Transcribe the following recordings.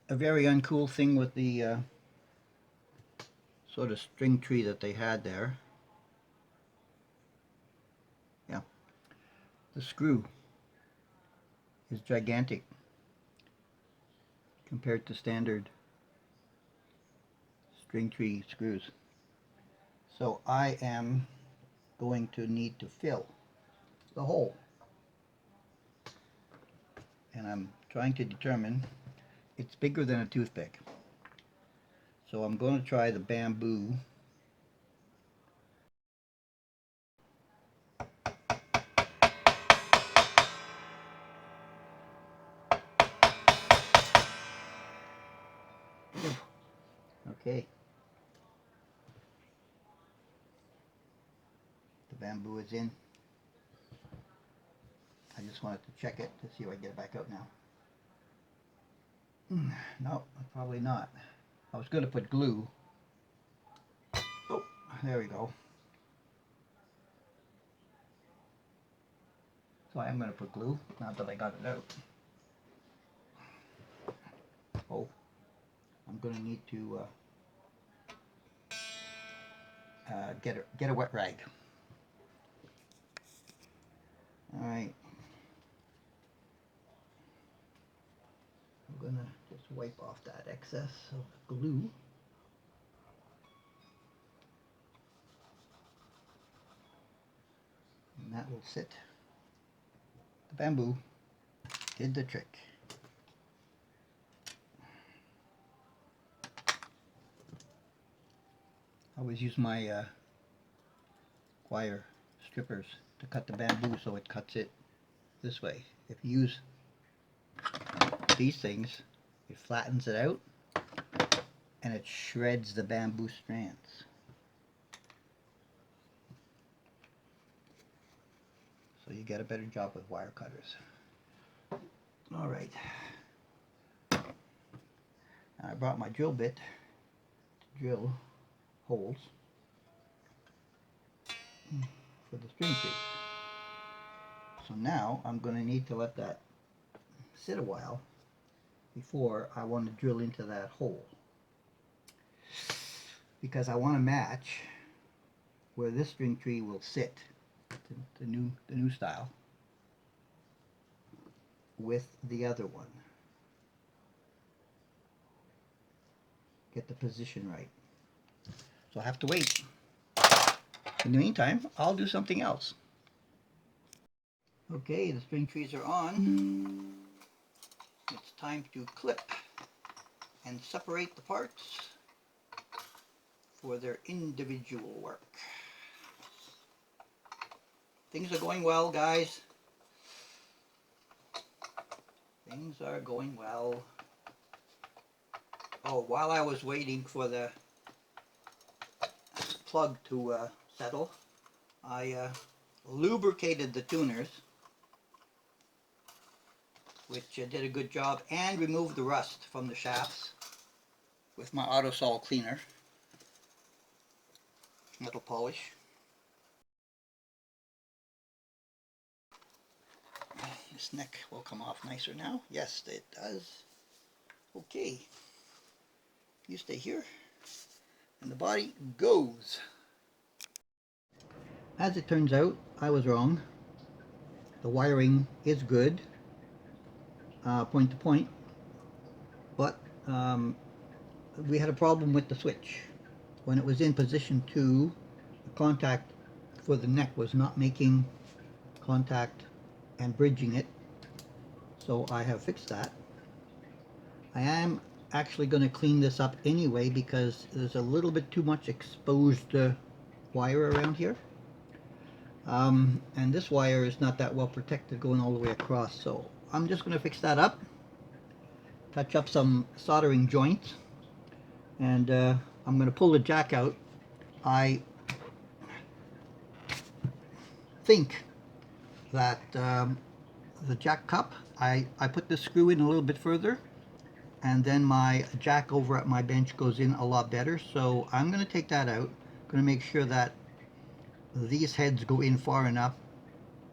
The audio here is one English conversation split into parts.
a very uncool thing with the sort of string tree that they had there. Yeah, the screw is gigantic compared to standard string tree screws. So I am going to need to fill the hole. And I'm trying to determine, it's bigger than a toothpick. So I'm going to try the bamboo. Okay. The bamboo is in. I just wanted to check it to see if I can get it back out now. No, probably not. I was going to put glue. Oh, there we go. So I am going to put glue now that I got it out. Oh, I'm going to need to get a wet rag. All right. I'm going to just wipe off that excess of glue. And that will sit. The bamboo did the trick. I always use my wire strippers to cut the bamboo so it cuts it this way. If you use these things, it flattens it out and it shreds the bamboo strands. So you get a better job with wire cutters. All right. I brought my drill bit to drill holes for the string tree. So now I'm going to need to let that sit a while before I want to drill into that hole, because I want to match where this string tree will sit, the new style, with the other one. Get the position right. So I have to wait. In the meantime, I'll do something else. Okay, the string trees are on. It's time to clip and separate the parts for their individual work. Things are going well, guys. Things are going well. Oh, while I was waiting for the plug to settle, I lubricated the tuners, which did a good job, and removed the rust from the shafts with my Autosol cleaner. Metal polish. This neck will come off nicer now. Yes, it does. Okay. You stay here, and the body goes. As it turns out, I was wrong. The wiring is good, point to point, but we had a problem with the switch. When it was in position 2, the contact for the neck was not making contact and bridging it, so I have fixed that. I am actually going to clean this up anyway because there's a little bit too much exposed wire around here, and this wire is not that well protected going all the way across, so I'm just going to fix that up, touch up some soldering joints, and I'm going to pull the jack out. I think that the jack cup, I put the screw in a little bit further, and then my jack over at my bench goes in a lot better, so I'm going to take that out. I'm going to make sure that these heads go in far enough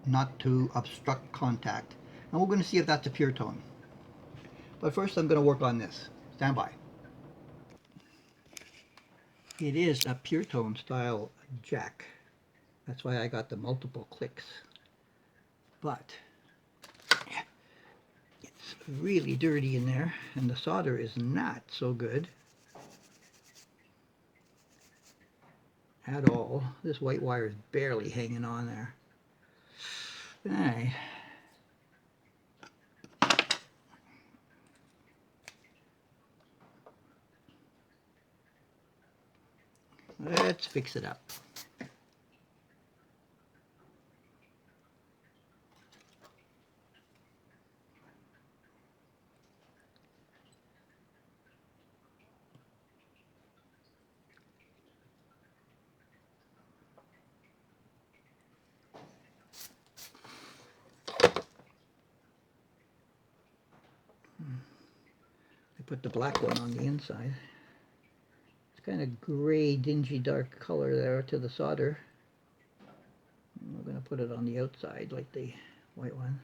not to obstruct contact, and we're going to see if that's a pure tone. But first I'm going to work on this. Stand by. It is a pure tone style jack. That's why I got the multiple clicks. But it's really dirty in there, and the solder is not so good at all. This white wire is barely hanging on there. Alright. Let's fix it up. I put the black one on the inside. It's kind of gray, dingy, dark color there to the solder. And we're going to put it on the outside like the white one.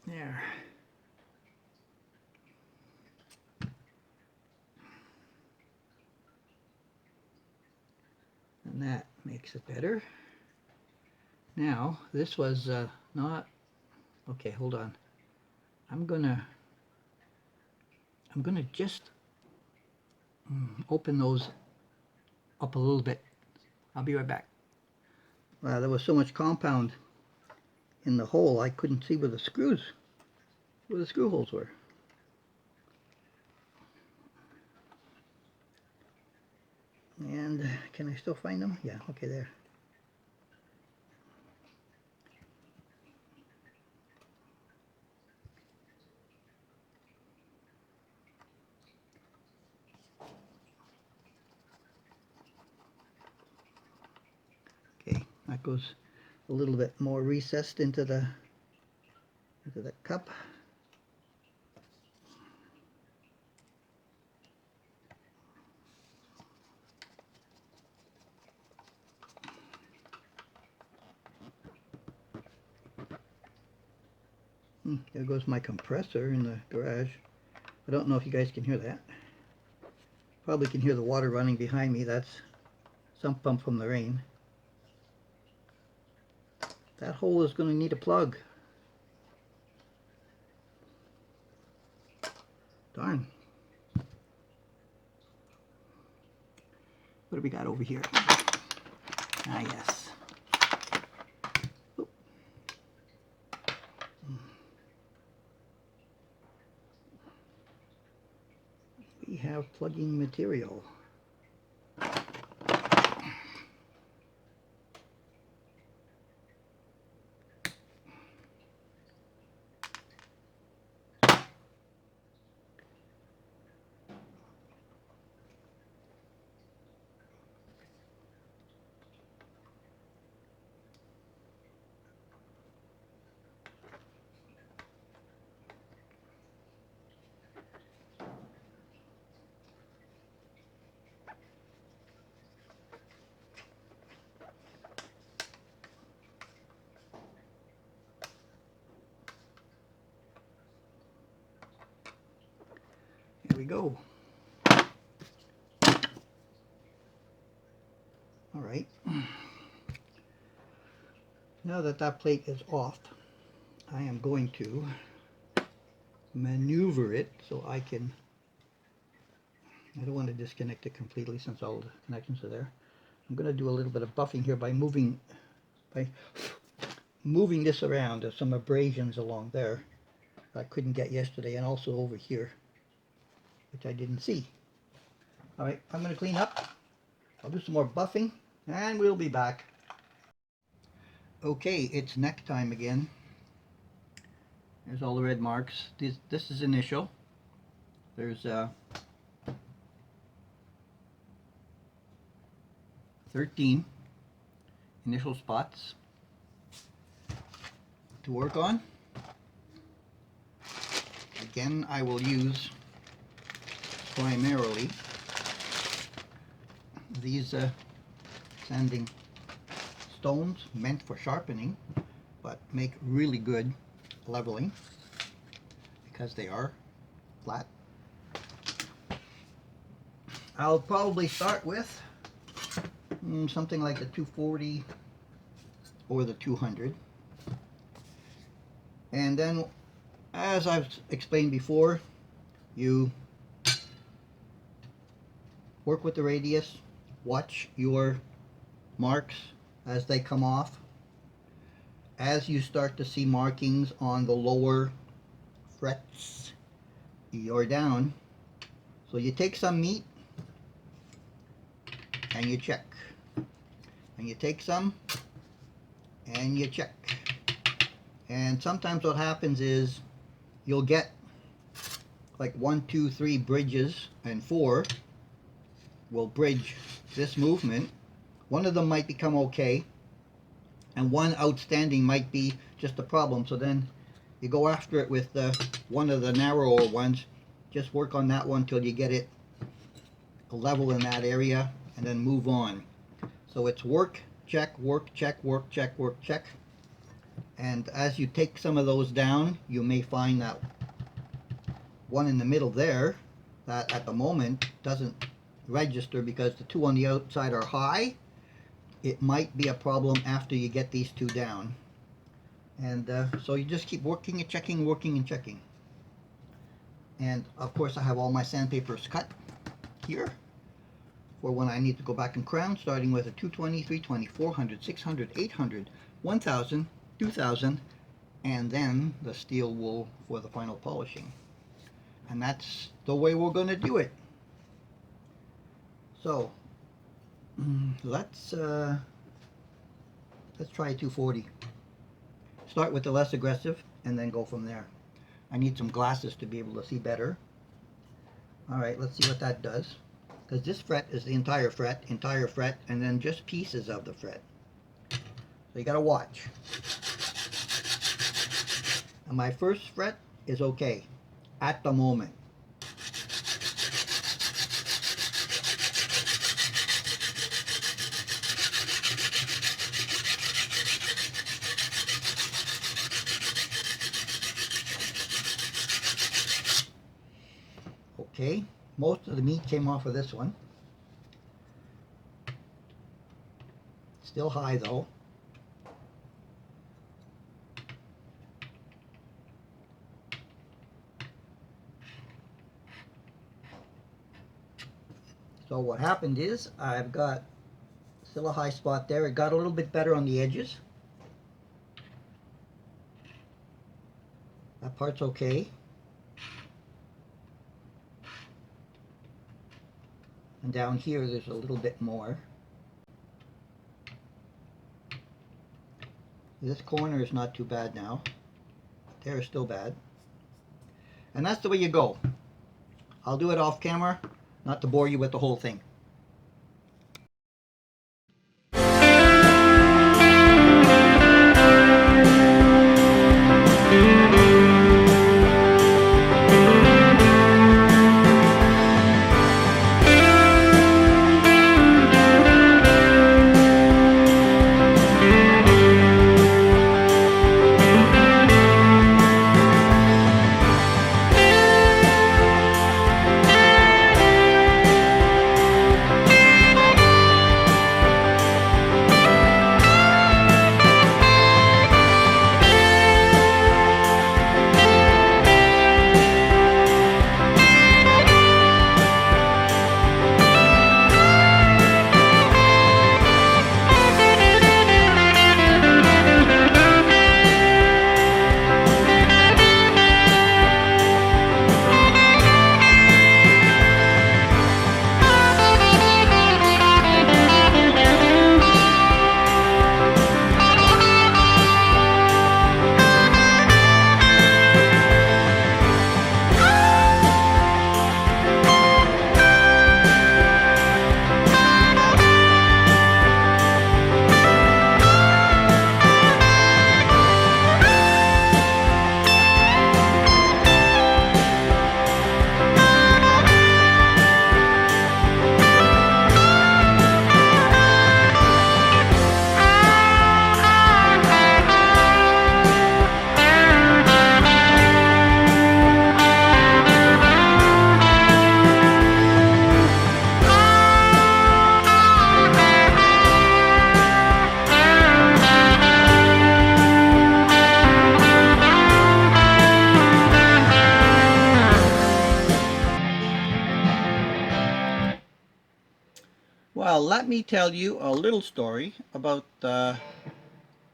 There. And that makes it better. Now, this was not... Okay, hold on. I'm gonna just open those up a little bit. I'll be right back. Wow, there was so much compound in the hole I couldn't see where the screw holes were. And can I still find them? Yeah, okay, there. Okay, that goes a little bit more recessed into the cup. There goes my compressor in the garage. I don't know if you guys can hear that. Probably can hear the water running behind me. That's sump pump from the rain. That hole is going to need a plug. Darn. What do we got over here? Ah, yes. Oop. We have plugging material. Here we go. All right. Now that that plate is off, I am going to maneuver it so I don't want to disconnect it completely since all the connections are there. I'm going to do a little bit of buffing here by moving this around. There's some abrasions along there I couldn't get yesterday, and also over here, which I didn't see. All right, I'm going to clean up. I'll do some more buffing, and we'll be back. Okay, it's neck time again. There's all the red marks. This is initial. There's 13 initial spots to work on. Again, I will use primarily these sanding stones meant for sharpening, but make really good leveling because they are flat. I'll probably start with something like the 240 or the 200. And then, as I've explained before, you work with the radius, watch your marks as they come off. As you start to see markings on the lower frets, you're down. So you take some meat and you check. And you take some and you check. And sometimes what happens is you'll get like 1, 2, 3 bridges, and 4 will bridge this movement. One of them might become okay, and one outstanding might be just a problem. So then you go after it with one of the narrower ones. Just work on that one till you get it level in that area, and then move on. So it's work, check, work, check, work, check, work, check. And as you take some of those down, you may find that one in the middle there, that at the moment doesn't register because the 2 on the outside are high. It might be a problem after you get these 2 down. And so you just keep working and checking, working and checking. And of course I have all my sandpapers cut here for when I need to go back and crown, starting with a 220, 320, 400, 600, 800, 1000, 2000, and then the steel wool for the final polishing. And that's the way we're going to do it. So let's try 240. Start with the less aggressive and then go from there. I need some glasses to be able to see better. Alright, let's see what that does. Because this fret is the entire fret, and then just pieces of the fret. So you gotta watch. And my first fret is okay at the moment. Okay, most of the meat came off of this one. Still high though. So what happened is I've got still a high spot there. It got a little bit better on the edges. That part's okay. And down here there's a little bit more. This corner is not too bad now. There is still bad. And that's the way you go. I'll do it off camera, not to bore you with the whole thing. let me tell you a little story about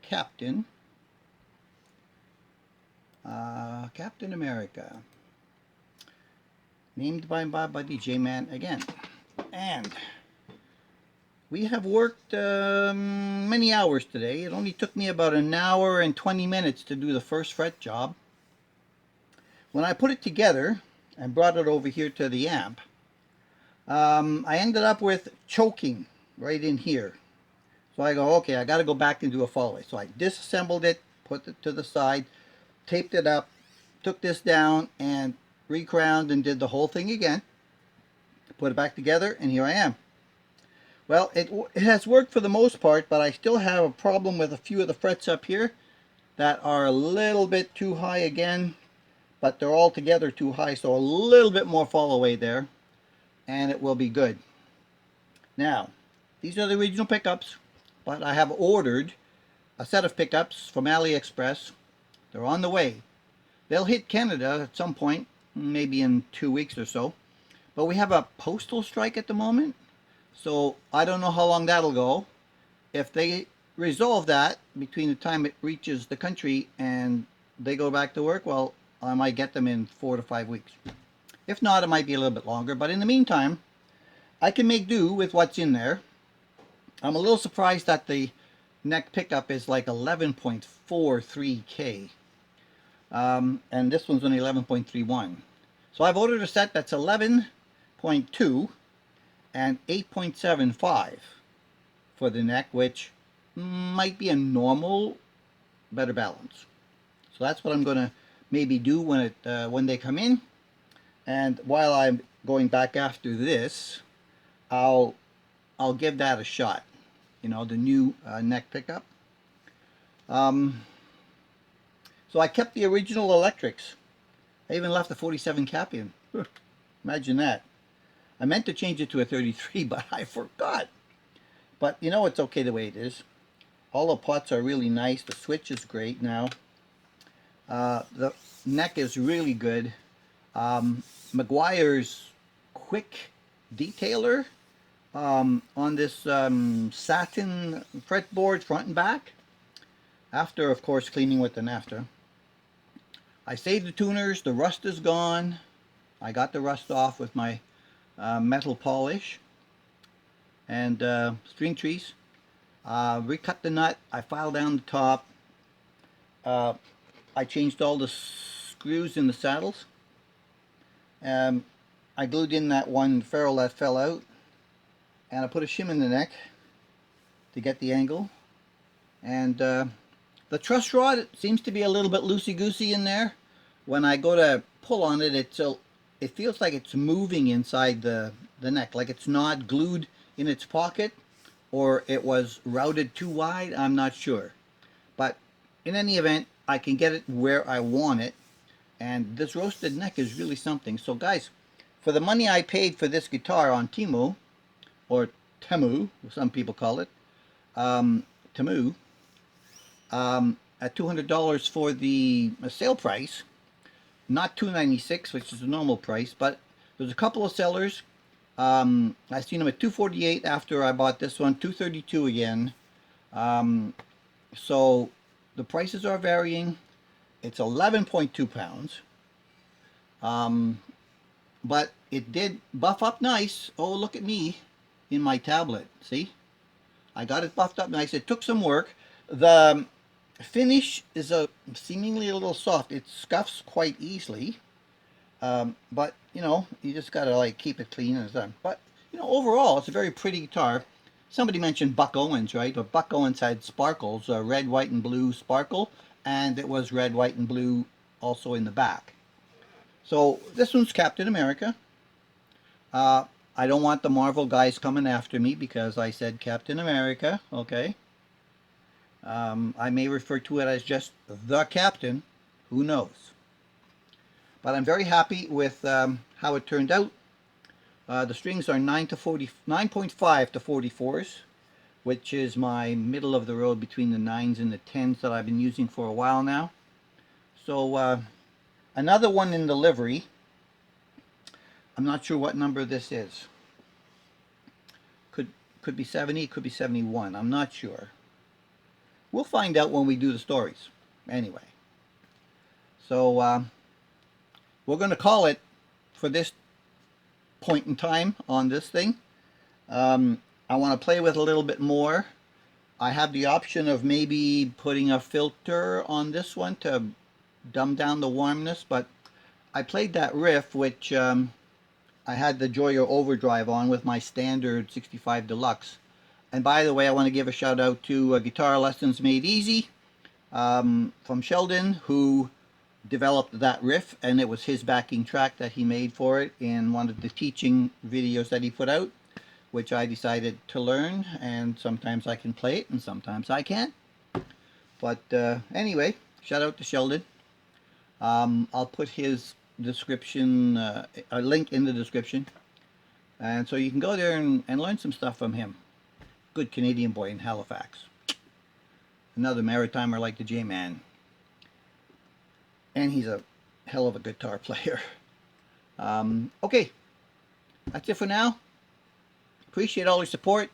Captain Captain America, named by my buddy J-Man again. And we have worked many hours today. It only took me about an hour and 20 minutes to do the first fret job. When I put it together and brought it over here to the amp, I ended up with choking right in here. So I go, okay, I got to go back and do a follow-away. So I disassembled it, put it to the side, taped it up, took this down, and recrowned and did the whole thing again. Put it back together, and here I am. Well, it has worked for the most part, but I still have a problem with a few of the frets up here that are a little bit too high again, but they're all together too high, so a little bit more follow-away there, and it will be good. Now, these are the original pickups, but I have ordered a set of pickups from AliExpress. They're on the way. They'll hit Canada at some point, maybe in 2 weeks or so. But we have a postal strike at the moment, so I don't know how long that'll go. If they resolve that between the time it reaches the country and they go back to work, well, I might get them in 4 to 5 weeks. If not, it might be a little bit longer. But in the meantime, I can make do with what's in there. I'm a little surprised that the neck pickup is like 11.43K. And this one's only 11.31. So I've ordered a set that's 11.2 and 8.75 for the neck, which might be a normal better balance. So that's what I'm going to maybe do when they come in. And while I'm going back after this, I'll give that a shot. You know, the new neck pickup. So I kept the original electrics. I even left the 47 cap in. Imagine that. I meant to change it to a 33, but I forgot. But you know, it's okay the way it is. All the pots are really nice. The switch is great now. The neck is really good. Meguiar's quick detailer on this satin fretboard front and back. After, of course, cleaning with the NAFTA. I saved the tuners. The rust is gone. I got the rust off with my metal polish and string trees. Recut the nut. I filed down the top. I changed all the screws in the saddles. I glued in that one ferrule that fell out, and I put a shim in the neck to get the angle. And the truss rod seems to be a little bit loosey-goosey in there. When I go to pull on it, it feels like it's moving inside the neck, like it's not glued in its pocket, or it was routed too wide. I'm not sure. But in any event, I can get it where I want it. And this roasted neck is really something. So guys, for the money I paid for this guitar on Temu, or Temu, some people call it, Temu, at $200 for the sale price, not $296, which is the normal price, but there's a couple of sellers. I seen them at $248 after I bought this one, $232 again. So the prices are varying. It's 11.2 pounds. But it did buff up nice. Oh, look at me in my tablet. See? I got it buffed up nice. It took some work. The finish is seemingly a little soft. It scuffs quite easily. But, you know, you just got to like keep it clean and done. But, you know, overall, it's a very pretty guitar. Somebody mentioned Buck Owens, right? But Buck Owens had sparkles, red, white, and blue sparkle. And it was red, white, and blue also in the back. So this one's Captain America. I don't want the Marvel guys coming after me because I said Captain America, okay? I may refer to it as just the Captain. Who knows? But I'm very happy with how it turned out. The strings are 9.5 to 44s, which is my middle of the road between the 9s and the 10s that I've been using for a while now. So another one in the livery. I'm not sure what number this is. Could Could be 70, could be 71. I'm not sure. We'll find out when we do the stories. Anyway, so we're going to call it for this point in time on this thing. I want to play with a little bit more. I have the option of maybe putting a filter on this one to dumb down the warmness, but I played that riff, which I had the Joyer Overdrive on with my standard 65 Deluxe. And by the way, I want to give a shout out to Guitar Lessons Made Easy from Sheldon, who developed that riff, and it was his backing track that he made for it in one of the teaching videos that he put out, which I decided to learn, and sometimes I can play it and sometimes I can't. But anyway, shout out to Sheldon. I'll put his description, a link in the description, and so you can go there and learn some stuff from him. Good Canadian boy in Halifax. Another maritimer like the J-Man. And he's a hell of a guitar player. Okay, that's it for now. Appreciate all your support.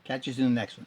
Catch you in the next one.